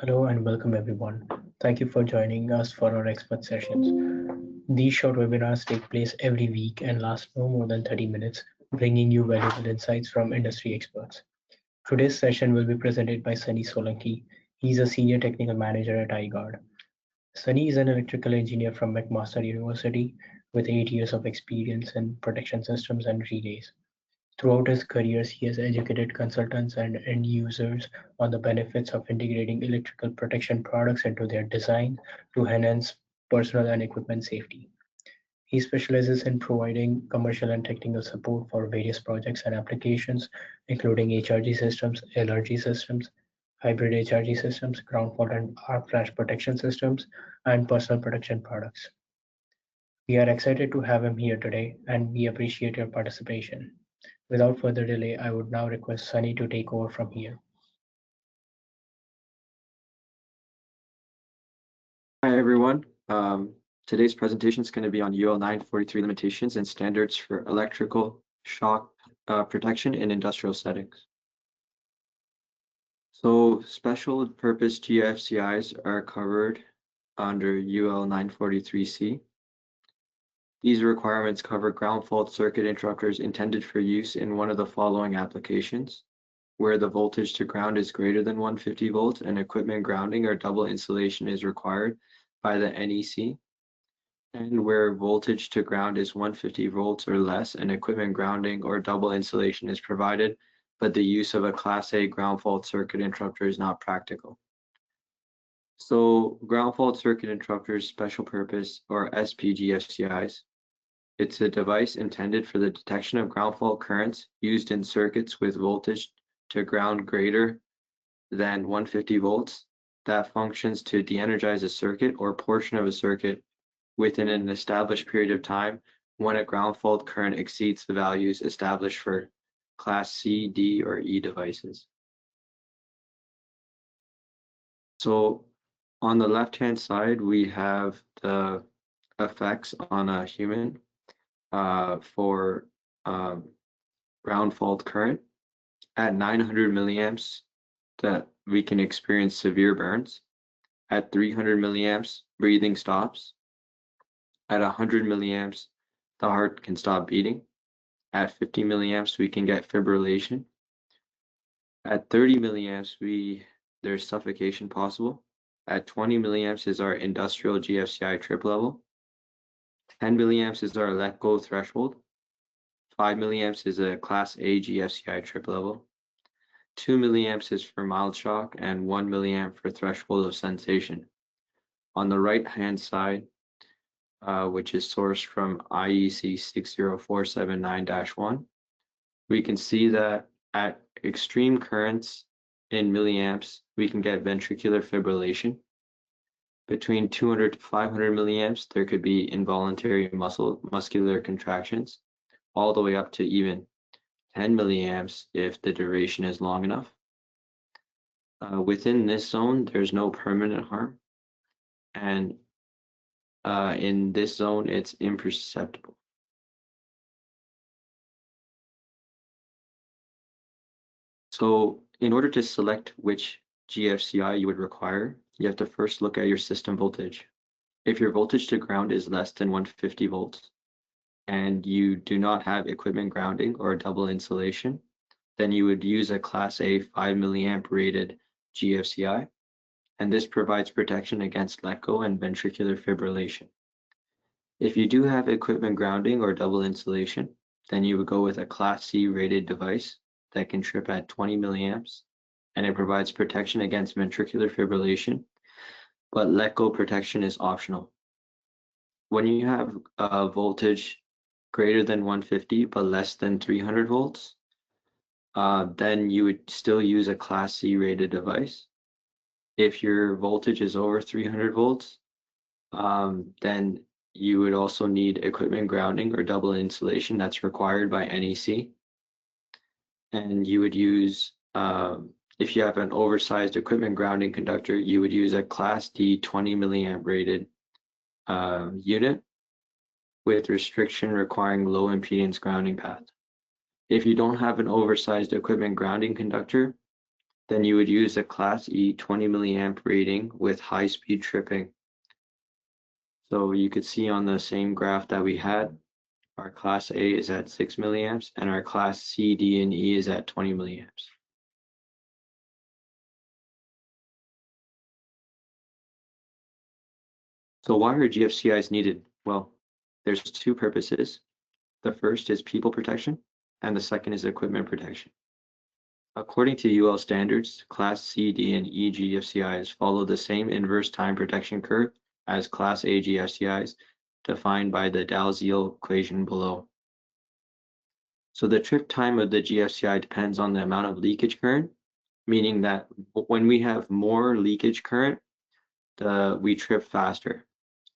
Hello and welcome everyone. Thank you for joining us for our expert sessions. These short webinars take place every week and last no more than 30 minutes, bringing you valuable insights from industry experts. Today's session will be presented by Sunny Solanki. He's a senior technical manager at I-Gard. Sunny is an electrical engineer from McMaster University with 8 years of experience in protection systems and relays. Throughout his career, he has educated consultants and end users on the benefits of integrating electrical protection products into their design to enhance personal and equipment safety. He specializes in providing commercial and technical support for various projects and applications, including HRG systems, LRG systems, hybrid HRG systems, ground fault and arc flash protection systems, and personal protection products. We are excited to have him here today, and we appreciate your participation. Without further delay, I would now request Sunny to take over from here. Hi, everyone. Today's presentation is going to be on UL943 limitations and standards for electrical shock protection in industrial settings. So special purpose GFCIs are covered under UL943C. These requirements cover ground fault circuit interrupters intended for use in one of the following applications: where the voltage to ground is greater than 150 volts and equipment grounding or double insulation is required by the NEC, and where voltage to ground is 150 volts or less and equipment grounding or double insulation is provided, but the use of a Class A ground fault circuit interrupter is not practical. So ground fault circuit interrupters, special purpose, or SPGFCIs. It's a device intended for the detection of ground fault currents used in circuits with voltage to ground greater than 150 volts that functions to de-energize a circuit or portion of a circuit within an established period of time when a ground fault current exceeds the values established for Class C, D, or E devices. So on the left-hand side, we have the effects on a human for ground fault current. At 900 milliamps, that we can experience severe burns. At 300 milliamps, breathing stops. At 100 milliamps, the heart can stop beating. At 50 milliamps, we can get fibrillation. At 30 milliamps, there's suffocation possible. At 20 milliamps is our industrial GFCI trip level. 10 milliamps is our let go threshold. 5 milliamps is a Class A GFCI trip level. 2 milliamps is for mild shock, and 1 milliamp for threshold of sensation. On the right-hand side, which is sourced from IEC 60479-1, we can see that at extreme currents in milliamps, we can get ventricular fibrillation. Between 200 to 500 milliamps, there could be involuntary muscular contractions, all the way up to even 10 milliamps if the duration is long enough. Within this zone, there's no permanent harm, and in this zone, it's imperceptible. So in order to select which GFCI you would require, you have to first look at your system voltage. If your voltage to ground is less than 150 volts and you do not have equipment grounding or double insulation, then you would use a Class A 5 milliamp rated GFCI, and this provides protection against let go and ventricular fibrillation. If you do have equipment grounding or double insulation, then you would go with a Class C rated device that can trip at 20 milliamps, and it provides protection against ventricular fibrillation, but let go protection is optional. When you have a voltage greater than 150 but less than 300 volts, then you would still use a Class C rated device. If your voltage is over 300 volts, then you would also need equipment grounding or double insulation that's required by NEC. And you would use, if you have an oversized equipment grounding conductor, you would use a Class D 20 milliamp rated unit with restriction requiring low impedance grounding path. If you don't have an oversized equipment grounding conductor, then you would use a Class E 20 milliamp rating with high-speed tripping. So you could see on the same graph that we had, our Class A is at 6 milliamps, and our Class C, D, and E is at 20 milliamps. So why are GFCIs needed? Well, there's two purposes. The first is people protection, and the second is equipment protection. According to UL standards, Class C, D, and E GFCIs follow the same inverse time protection curve as Class A GFCIs, defined by the Dalziel equation below. So the trip time of the GFCI depends on the amount of leakage current, meaning that when we have more leakage current, we trip faster.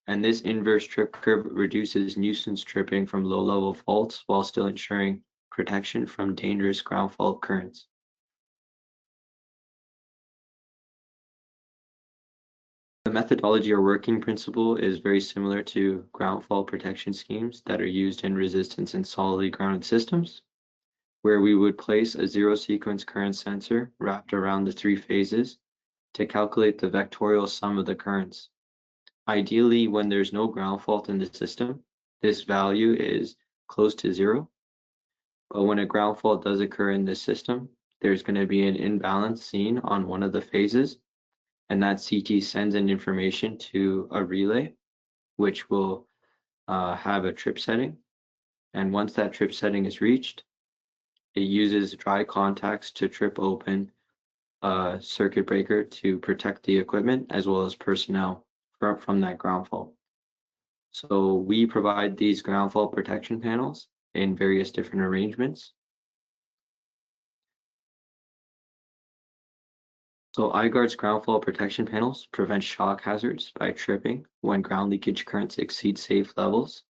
And this inverse trip curve reduces nuisance tripping from low-level faults while still ensuring protection from dangerous ground fault currents. The methodology or working principle is very similar to ground fault protection schemes that are used in resistance and solidly grounded systems, where we would place a zero sequence current sensor wrapped around the three phases to calculate the vectorial sum of the currents. Ideally, when there's no ground fault in the system, this value is close to zero. But when a ground fault does occur in this system, there's going to be an imbalance seen on one of the phases, and that CT sends in information to a relay, which will have a trip setting. And once that trip setting is reached, it uses dry contacts to trip open a circuit breaker to protect the equipment as well as personnel from that ground fault. So we provide these ground fault protection panels in various different arrangements. So I-Gard's ground fault protection panels prevent shock hazards by tripping when ground leakage currents exceed safe levels.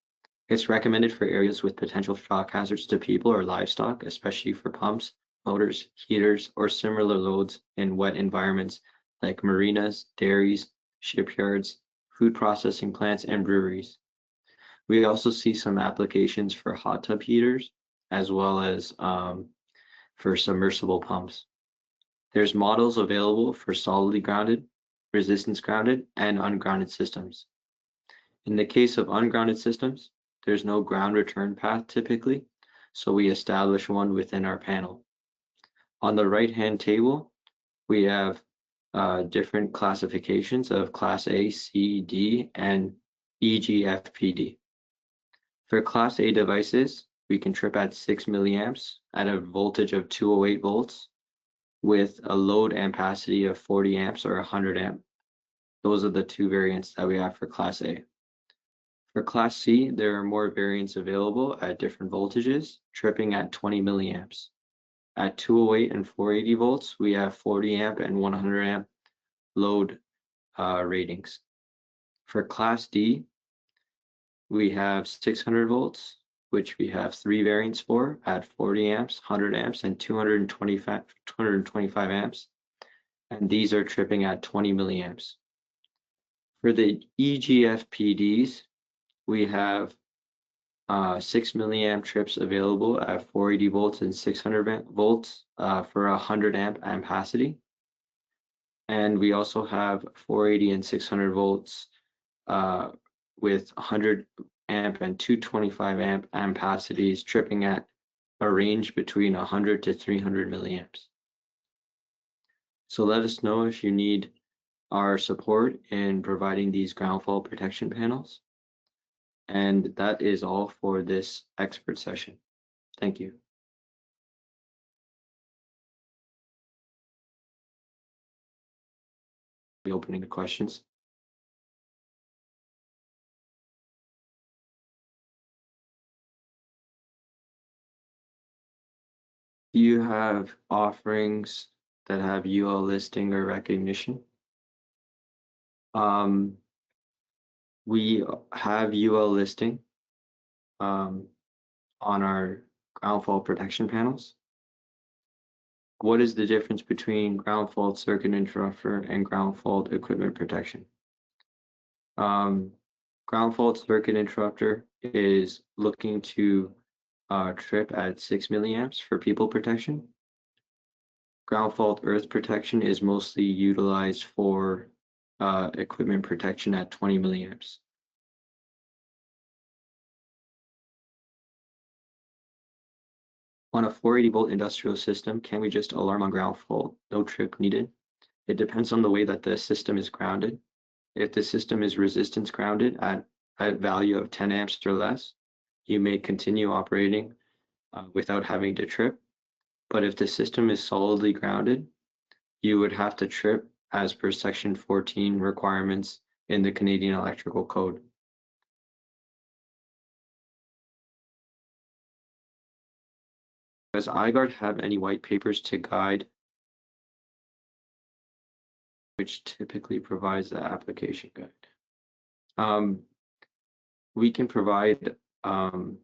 It's recommended for areas with potential shock hazards to people or livestock, especially for pumps, motors, heaters, or similar loads in wet environments like marinas, dairies, shipyards, food processing plants, and breweries. We also see some applications for hot tub heaters, as well as for submersible pumps. There's models available for solidly grounded, resistance grounded, and ungrounded systems. In the case of ungrounded systems, there's no ground return path typically, so we establish one within our panel. On the right-hand table, we have different classifications of Class A, C, D, and E GFPD. For Class A devices, we can trip at 6 milliamps at a voltage of 208 volts with a load ampacity of 40 amps or 100 amp. Those are the two variants that we have for Class A. For Class C, there are more variants available at different voltages, tripping at 20 milliamps. At 208 and 480 volts, we have 40 amp and 100 amp load ratings. For Class D, we have 600 volts, which we have three variants for at 40 amps, 100 amps, and 225 amps. And these are tripping at 20 milliamps. For the EGFPDs, we have 6 milliamp trips available at 480 volts and 600 volts for 100 amp ampacity. And we also have 480 and 600 volts with 100 amp and 225 amp ampacities tripping at a range between 100 to 300 milliamps. So let us know if you need our support in providing these ground fault protection panels. And that is all for this expert session. Thank you. Be opening to questions. Do you have offerings that have UL listing or recognition? We have UL listing on our ground fault protection panels. What is the difference between ground fault circuit interrupter and ground fault equipment protection? Ground fault circuit interrupter is looking to trip at 6 milliamps for people protection. Ground fault earth protection is mostly utilized for equipment protection at 20 milliamps. On a 480 volt industrial system, can we just alarm on ground fault? No trip needed. It depends on the way that the system is grounded. If the system is resistance grounded at a value of 10 amps or less, you may continue operating without having to trip. But if the system is solidly grounded, you would have to trip as per section 14 requirements in the Canadian Electrical Code. Does I-Gard have any white papers to guide, which typically provides the application guide? We can provide an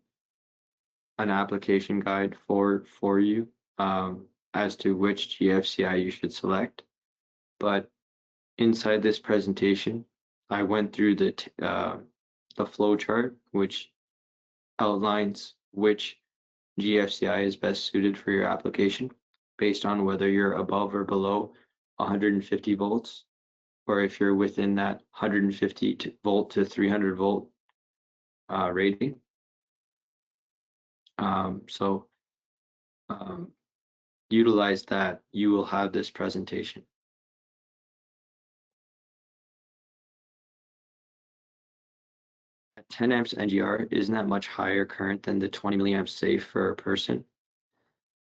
application guide for you as to which GFCI you should select. But inside this presentation, I went through the flow chart, which outlines which GFCI is best suited for your application based on whether you're above or below 150 volts, or if you're within that 150 volt to 300 volt rating. Utilize that, you will have this presentation. At 10 amps NGR, isn't that much higher current than the 20 milliamps safe for a person?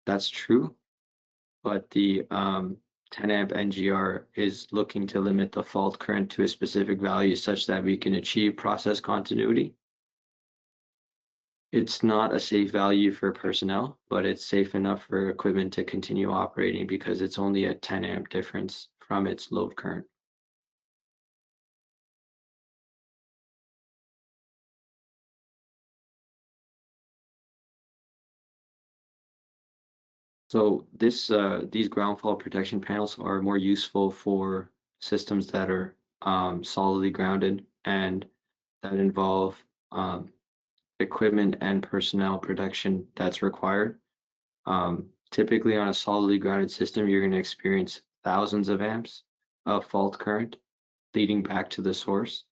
That's true, but the 10 amp NGR is looking to limit the fault current to a specific value such that we can achieve process continuity. It's not a safe value for personnel, but it's safe enough for equipment to continue operating because it's only a 10 amp difference from its load current. So these ground fault protection panels are more useful for systems that are solidly grounded and that involve equipment and personnel protection that's required. Typically on a solidly grounded system, you're going to experience thousands of amps of fault current leading back to the source.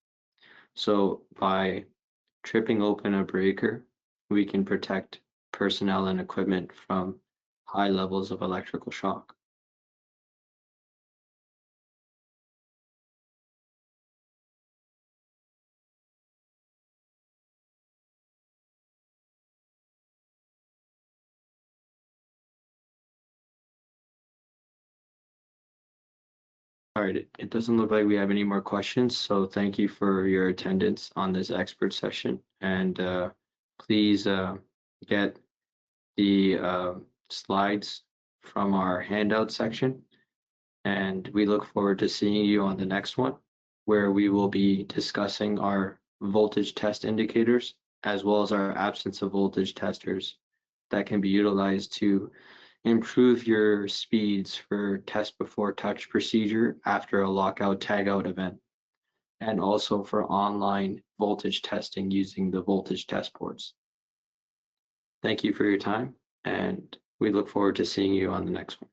So by tripping open a breaker, we can protect personnel and equipment from high levels of electrical shock. All right, it doesn't look like we have any more questions, so thank you for your attendance on this expert session, and please get the slides from our handout section, and we look forward to seeing you on the next one, where we will be discussing our voltage test indicators as well as our absence of voltage testers that can be utilized to improve your speeds for test before touch procedure after a lockout tagout event, and also for online voltage testing using the voltage test boards. Thank you for your time, and we look forward to seeing you on the next one.